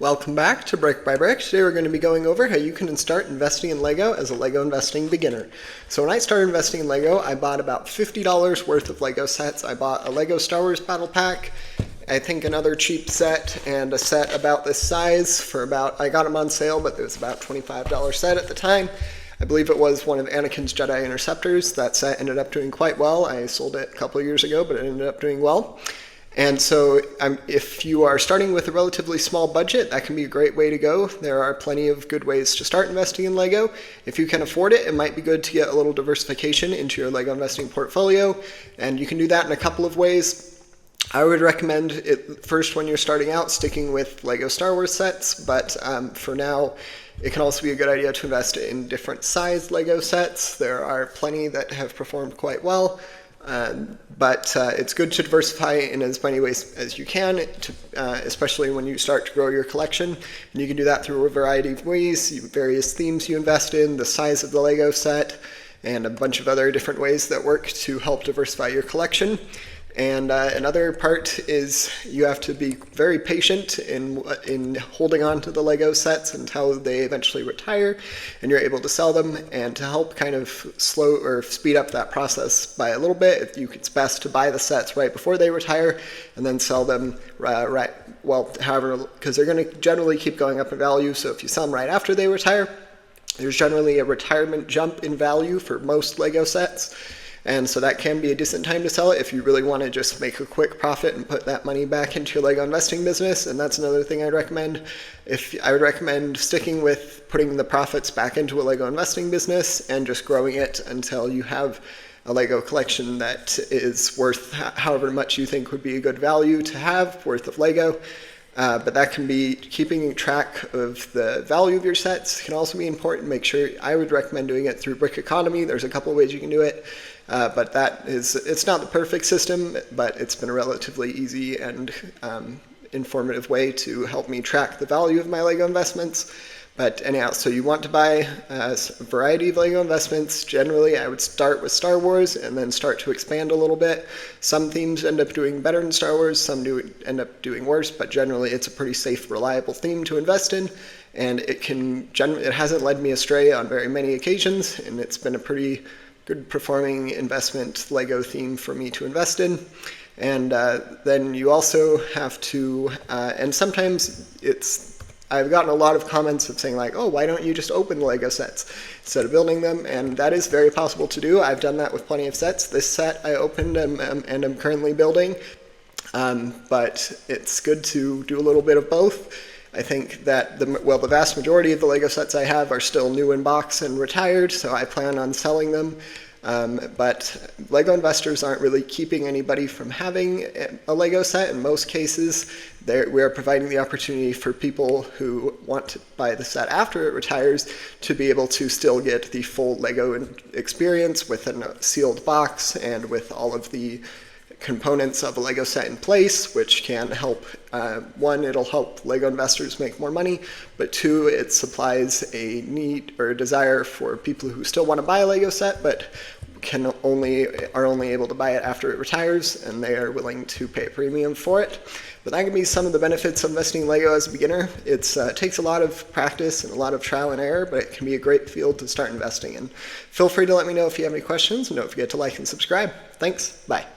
Welcome back to Brick by Brick. Today we're going to be going over how you can start investing in Lego as a Lego investing beginner. So when I started investing in Lego, I bought about $50 worth of Lego sets. I bought a Lego Star Wars Battle Pack, I think another cheap set, and a set about this size for about, I got them on sale, but it was about $25 set at the time. I believe it was one of Anakin's Jedi Interceptors. That set ended up doing quite well. I sold it a couple of years ago, but it ended up doing well. And so if you are starting with a relatively small budget, that can be a great way to go. There are plenty of good ways to start investing in Lego. If you can afford it, it might be good to get a little diversification into your Lego investing portfolio. And you can do that in a couple of ways. I would recommend it first when you're starting out, sticking with Lego Star Wars sets. But for now, it can also be a good idea to invest in different sized Lego sets. There are plenty that have performed quite well. But it's good to diversify in as many ways as you can, especially when you start to grow your collection. And you can do that through a variety of ways, various themes you invest in, the size of the Lego set, and a bunch of other different ways that work to help diversify your collection. And another part is you have to be very patient in holding on to the Lego sets until they eventually retire and you're able to sell them. And to help kind of slow or speed up that process by a little bit, it's best to buy the sets right before they retire and then sell them because they're going to generally keep going up in value. So if you sell them right after they retire, there's generally a retirement jump in value for most Lego sets. And so that can be a decent time to sell it if you really want to just make a quick profit and put that money back into your Lego investing business. And that's another thing I'd recommend. I would recommend sticking with putting the profits back into a Lego investing business and just growing it until you have a Lego collection that is worth however much you think would be a good value to have worth of Lego. But that can be keeping track of the value of your sets can also be important. Make sure, I would recommend doing it through Brick Economy. There's a couple of ways you can do it. But it's not the perfect system, but it's been a relatively easy and informative way to help me track the value of my Lego investments. But anyhow, so you want to buy a variety of Lego investments. Generally, I would start with Star Wars and then start to expand a little bit. Some themes end up doing better than Star Wars, some end up doing worse, but generally it's a pretty safe, reliable theme to invest in. And it hasn't led me astray on very many occasions, and it's been a pretty good performing investment Lego theme for me to invest in. And then you also have to, and sometimes I've gotten a lot of comments of saying like, oh, why don't you just open the Lego sets instead of building them? And that is very possible to do. I've done that with plenty of sets. This set I opened and I'm currently building. But it's good to do a little bit of both. I think that the vast majority of the Lego sets I have are still new in box and retired, so I plan on selling them. But Lego investors aren't really keeping anybody from having a Lego set. In most cases, we are providing the opportunity for people who want to buy the set after it retires to be able to still get the full Lego experience with a sealed box and with all of the components of a Lego set in place, which can help, one, it'll help Lego investors make more money, but two, it supplies a need or a desire for people who still want to buy a Lego set, but are only able to buy it after it retires, and they are willing to pay a premium for it. But that can be some of the benefits of investing in Lego as a beginner. It takes a lot of practice and a lot of trial and error, but it can be a great field to start investing in. Feel free to let me know if you have any questions, and don't forget to like and subscribe. Thanks. Bye.